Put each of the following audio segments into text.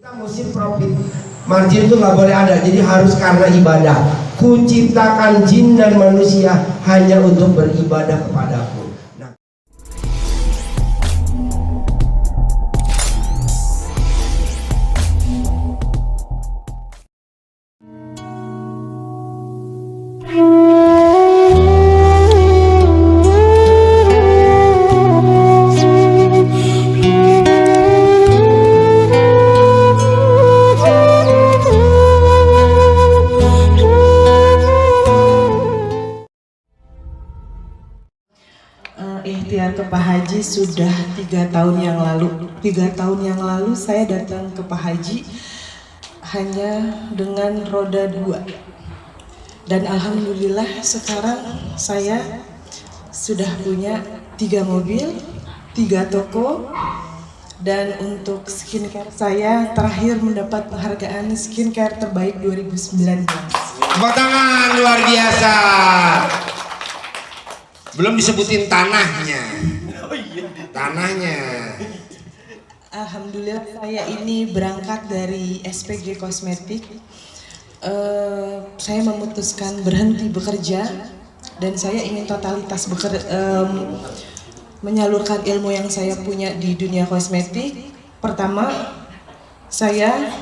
Kita mesti profit, margin itu nggak boleh ada, jadi harus karena ibadah. Kuciptakan jin dan manusia hanya untuk beribadah kepadaku. Nah. Ikhtiar ke Pak Haji sudah 3 tahun yang lalu. 3 tahun yang lalu saya datang ke Pak Haji hanya dengan roda 2. Dan alhamdulillah sekarang saya sudah punya 3 mobil, 3 toko. Dan untuk skincare saya terakhir mendapat penghargaan skincare terbaik 2019. Tepuk tangan luar biasa. Belum disebutin tanahnya. Tanahnya. Alhamdulillah saya ini berangkat dari SPG Kosmetik. Saya memutuskan berhenti bekerja dan saya ingin totalitas menyalurkan ilmu yang saya punya di dunia kosmetik. Pertama, saya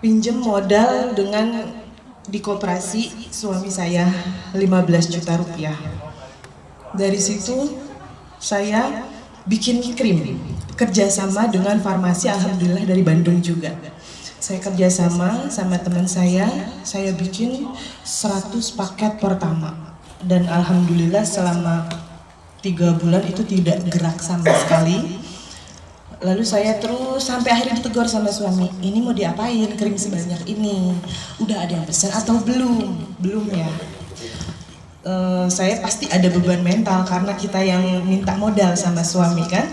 pinjam modal dengan di koperasi suami saya 15 juta rupiah. Dari situ saya bikin krim kerjasama dengan farmasi, alhamdulillah dari Bandung juga. Saya kerjasama sama teman saya bikin 100 paket pertama dan alhamdulillah selama 3 bulan itu tidak gerak sama sekali. Lalu saya terus sampai akhirnya ditegur sama suami, ini mau diapain krim sebanyak ini? Udah ada yang pesan atau belum? Belum ya. Saya pasti ada beban mental karena kita yang minta modal sama suami kan.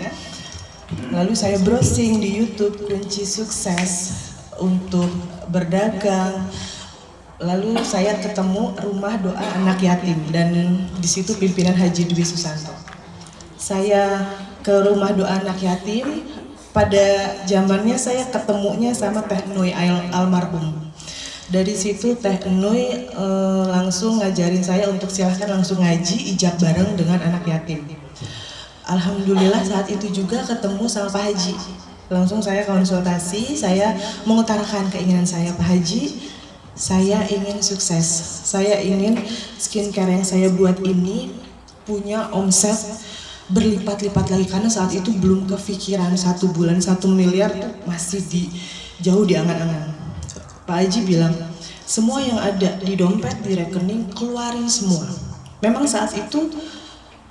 Lalu saya browsing di YouTube kunci sukses untuk berdagang. Lalu saya ketemu rumah doa anak yatim dan di situ pimpinan Haji Dwi Susanto. Saya ke rumah doa anak yatim. Pada zamannya saya ketemunya sama Teh Nui almarhum. Dari situ Teh Nui langsung ngajarin saya untuk silahkan langsung ngaji ijab bareng dengan anak yatim. Alhamdulillah saat itu juga ketemu sama Pak Haji. Langsung saya konsultasi, saya mengutarakan keinginan saya, Pak Haji, saya ingin sukses. Saya ingin skincare yang saya buat ini punya omset berlipat-lipat lagi karena saat itu belum kepikiran 1 bulan 1 miliar tuh masih jauh di angan-angan. Pak Haji bilang semua yang ada di dompet, di rekening keluarin semua. Memang saat itu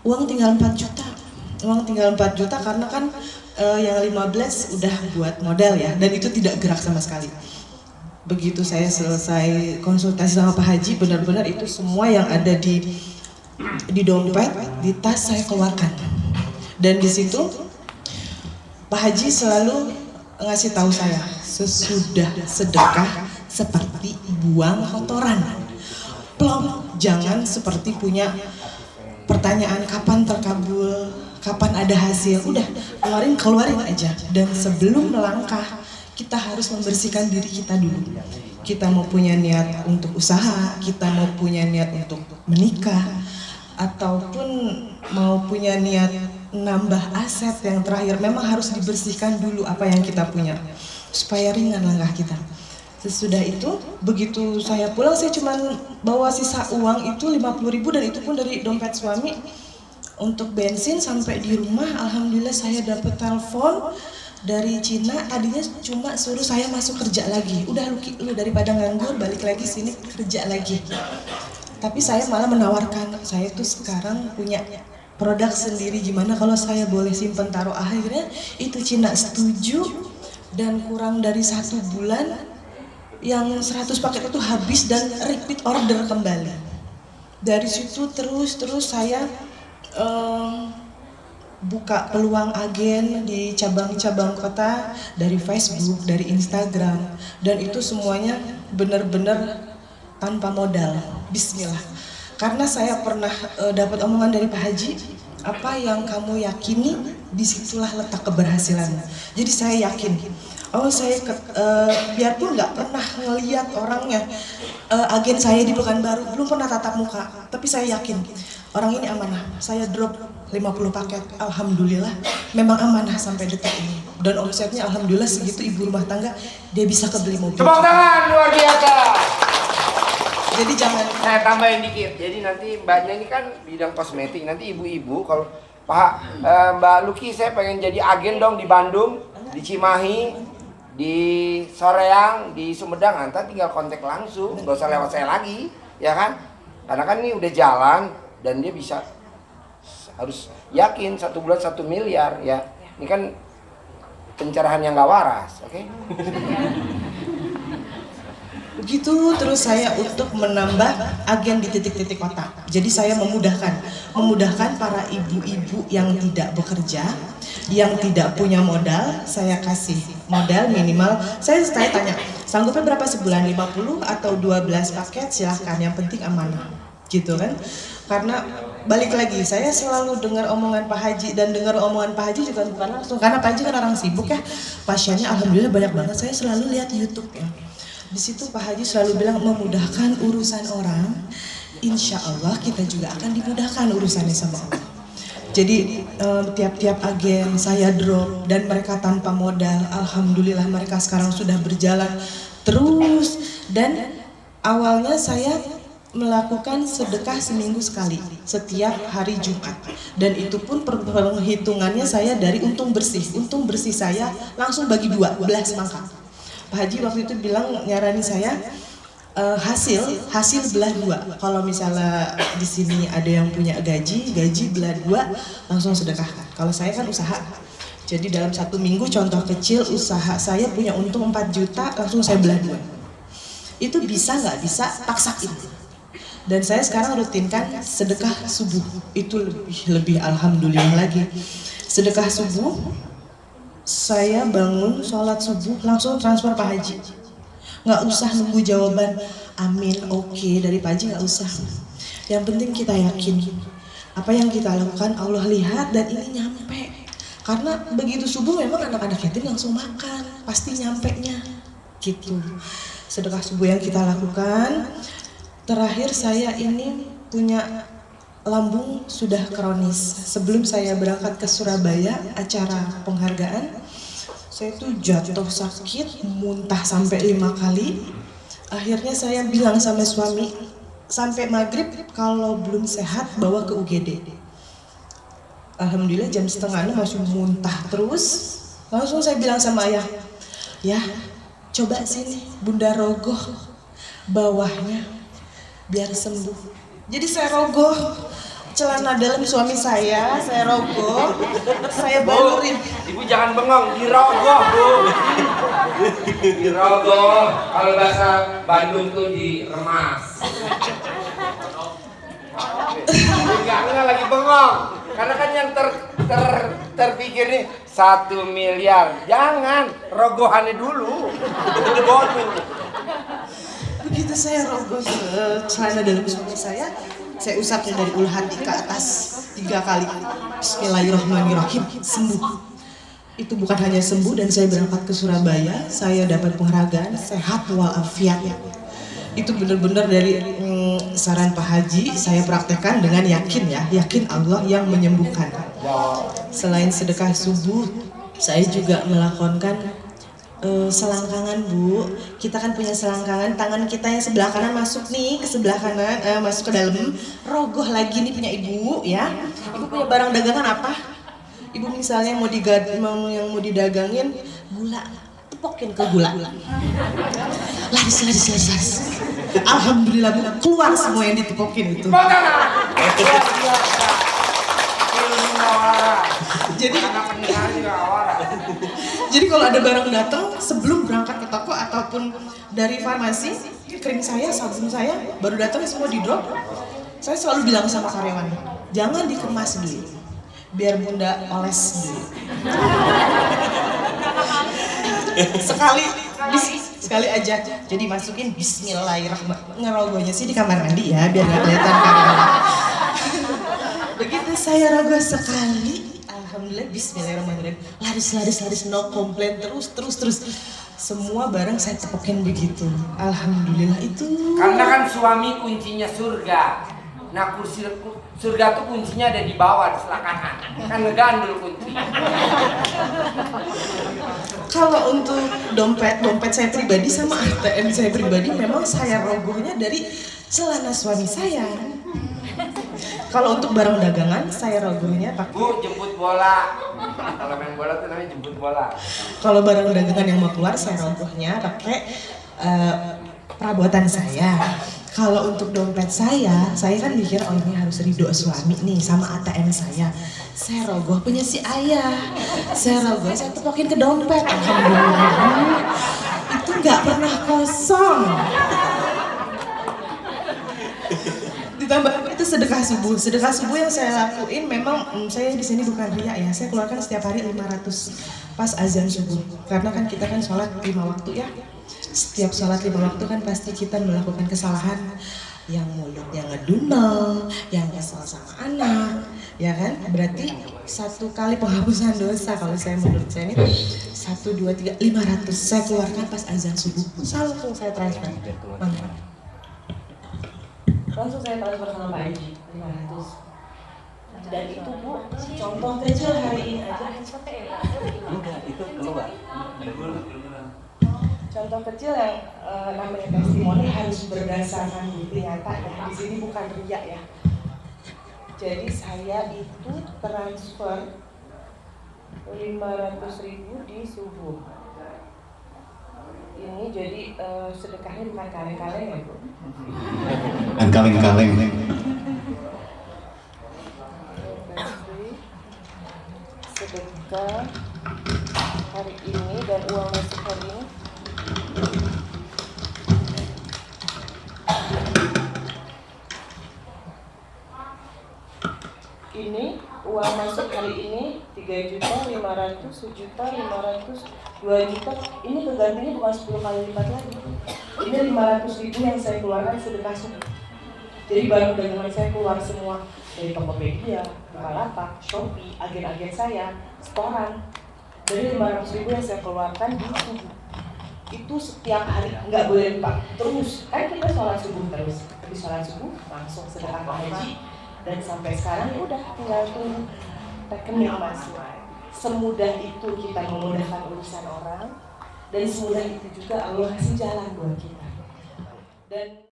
uang tinggal 4 juta. Uang tinggal 4 juta karena kan yang 15 udah buat modal ya dan itu tidak gerak sama sekali. Begitu saya selesai konsultasi sama Pak Haji, benar-benar itu semua yang ada di dompet, di tas saya keluarkan. Dan di situ Pak Haji selalu ngasih tahu saya, sesudah sedekah seperti buang kotoran. Plong, jangan seperti punya pertanyaan kapan terkabul, kapan ada hasil. Udah, keluarin aja. Dan sebelum melangkah, kita harus membersihkan diri kita dulu. Kita mau punya niat untuk usaha, kita mau punya niat untuk menikah, ataupun mau punya niat nambah aset yang terakhir, memang harus dibersihkan dulu apa yang kita punya supaya ringan langkah kita. Sesudah itu, begitu saya pulang, saya cuma bawa sisa uang itu 50.000 dan itu pun dari dompet suami untuk bensin sampai di rumah. Alhamdulillah saya dapat telepon dari Cina, tadinya cuma suruh saya masuk kerja lagi. Udah lu daripada nganggur balik lagi sini kerja lagi. Tapi saya malah menawarkan, saya tuh sekarang punya produk sendiri, gimana kalau saya boleh simpen taruh. Akhirnya itu Cina setuju dan kurang dari 1 bulan yang 100 paket itu habis dan repeat order kembali. Dari situ terus saya buka peluang agen di cabang-cabang kota dari Facebook, dari Instagram, dan itu semuanya benar-benar tanpa modal, bismillah. Karena saya pernah dapat omongan dari Pak Haji, apa yang kamu yakini, disitulah letak keberhasilanmu. Jadi saya yakin, biarpun nggak pernah ngeliat orangnya, agen saya di Pekanbaru belum pernah tatap muka, tapi saya yakin orang ini amanah. Saya drop 50 paket, alhamdulillah memang amanah sampai detik ini. Dan omsetnya alhamdulillah segitu, ibu rumah tangga dia bisa kebeli mobil. Tepuk tangan luar biasa. Jadi jangan. Saya tambahin dikit. Jadi nanti mbaknya ini kan bidang kosmetik. Nanti ibu-ibu kalau Pak Mbak Luki, saya pengen jadi agen dong di Bandung, di Cimahi, di Soreang, di Sumedang. Nanti tinggal kontak langsung, nggak usah lewat saya lagi, ya kan? Karena kan ini udah jalan dan dia bisa, harus yakin 1 bulan 1 miliar ya. Ini kan pencerahan yang nggak waras, oke? Begitu terus saya untuk menambah agen di titik-titik kota. Jadi saya memudahkan para ibu-ibu yang tidak bekerja, yang tidak punya modal, saya kasih modal minimal. Saya tanya, sanggupnya berapa sebulan? 50 atau 12 paket, silahkan, yang penting amanah. Gitu kan? Karena balik lagi, saya selalu dengar omongan Pak Haji, dan dengar omongan Pak Haji juga bukan langsung, karena Pak Haji kan orang sibuk ya, pasiennya alhamdulillah banyak banget. Saya selalu lihat YouTube ya. Di situ Pak Haji selalu bilang memudahkan urusan orang, insya Allah kita juga akan dimudahkan urusannya sama Allah. Jadi tiap-tiap agen saya drop dan mereka tanpa modal, alhamdulillah mereka sekarang sudah berjalan terus. Dan awalnya saya melakukan sedekah seminggu sekali, setiap hari Jumat. Dan itu pun perhitungannya saya dari untung bersih. Untung bersih saya langsung bagi 2, belas mangkak. Pak Haji waktu itu bilang, nyarani saya, hasil belah 2. Kalau misalnya di sini ada yang punya gaji belah 2, langsung sedekahkan. Kalau saya kan usaha. Jadi dalam 1 minggu, contoh kecil, usaha saya punya untung 4 juta, langsung saya belah 2. Itu bisa nggak bisa, paksain. Dan saya sekarang rutinkan sedekah subuh. Itu lebih alhamdulillah lagi. Sedekah subuh, saya bangun sholat subuh langsung transfer Pak Haji, nggak usah nunggu jawaban amin oke dari Pak Haji, nggak usah. Yang penting kita yakin apa yang kita lakukan Allah lihat dan ini nyampe. Karena begitu subuh memang anak-anak yatim langsung makan, pasti nyampe nya gitu. Sedekah subuh yang kita lakukan. Terakhir saya ini punya lambung sudah kronis. Sebelum saya berangkat ke Surabaya, acara penghargaan, saya tuh jatuh sakit, muntah sampai 5 kali. Akhirnya saya bilang sama suami, sampai maghrib kalau belum sehat bawa ke UGD. Alhamdulillah jam 5:30 masih muntah terus. Langsung saya bilang sama ayah, ya coba sini Bunda rogoh bawahnya biar sembuh. Jadi saya rogoh celana dalam suami saya rogoh, saya balurin. Ibu jangan bengong, dirogoh Bu. Dirogoh, kalau bahasa Bandung tuh diremas. Enggak lagi bengong. Karena kan yang terpikir nih 1 miliar. Jangan, rogohannya dulu. Begitu saya rogoh celana dalam suami saya usapnya dari ulu hati ke atas 3 kali. Bismillahirrahmanirrahim, sembuh. Itu bukan hanya sembuh dan saya berangkat ke Surabaya, saya dapat penghargaan sehat walafiat. Itu benar-benar dari saran Pak Haji, saya praktekkan dengan yakin Allah yang menyembuhkan. Selain sedekah subuh, saya juga melakukan selangkangan Bu. Kita kan punya selangkangan, tangan kita yang sebelah kanan masuk nih ke sebelah kanan, masuk ke dalam, rogoh lagi nih punya Ibu ya. Ibu punya barang dagangan apa? Ibu misalnya mau didagangin gula, tepokin ke gula. Laris. Alhamdulillah Bu, keluar semua yang ditepokin itu. Jadi kalau ada barang datang sebelum berangkat ke toko ataupun dari farmasi, krim saya, sabun saya baru datang semua di drop. Saya selalu bilang sama karyawan, jangan dikemas dulu, biar Bunda oles dulu. Sekali aja. Jadi masukin Bismillahirrahmanirrahim. Ngerogohnya sih di kamar mandi ya, biar nggak kelihatan karyawan. Begitu saya rogoh sekali. Alhamdulillah, bismillahirrahmanirrahim. Laris, no komplain, terus. Semua barang saya tepukin begitu. Alhamdulillah itu. Karena kan suami kuncinya surga. Nah kursi surga tuh kuncinya ada di bawah, di sebelah kanan. Kan ngegandul kunci. Kalau untuk dompet saya pribadi sama ATM saya pribadi memang saya rogohnya dari celana suami saya. Kalau untuk barang dagangan saya rogohnya pakai. Bu, jemput bola. Kalau main bola tuh namanya jemput bola. Kalau barang dagangan yang mau keluar saya rogohnya pakai perabotan saya. Kalau untuk dompet saya kan mikir oh ini harus ridho suami nih sama ATM saya. Saya rogoh punya si ayah. Saya rogoh, saya tepokin ke dompet. Alhamdulillah. Itu nggak pernah kosong. Ditambah itu sedekah subuh yang saya lakuin memang saya di sini bukan riya ya, saya keluarkan setiap hari 500 pas azan subuh karena kan kita kan sholat 5 waktu ya, setiap sholat 5 waktu kan pasti kita melakukan kesalahan yang mulutnya ngedumel, yang kesal sama anak ya kan, berarti 1 kali penghapusan dosa kalau saya menurut saya ini 1, 2, 3, 500 saya keluarkan pas azan subuh, langsung saya transfer. Langsung saya transfer sama Pak Haji 500. Dan itu Bu, contoh kecil hari ini aja. Enggak, itu keluar. Contoh kecil yang namanya testimoni harus berdasarkan bukti nyata ya. Di sini bukan riya ya. Jadi saya itu transfer 500.000 di subuh. Ini jadi sedekahnya bukan kaleng-kaleng ya Bu. Kan kaleng-kaleng. Sedekah hari ini dan uang masuk hari ini. Ini uang masuk hari ini 3.500.000, 1.500.000, 2 juta. Ini kegantinya bukan 10 kali lipat lagi. Ini 500.000 yang saya keluarkan sedekah subuh. Jadi barang dagangan saya keluar semua dari Tokopedia, Bukalapak, Shopee, agen-agen saya, setoran. Dari 500.000 yang saya keluarkan di subuh. Itu setiap hari nggak boleh lupa. Terus kan kita sholat subuh terus. Habis sholat subuh langsung sedekah Pak Haji. Dan sampai sekarang ya udah tinggal tunggu rekening masuk. Semudah itu kita memudahkan urusan orang dan semudah itu juga Allah kasih jalan buat kita. Dan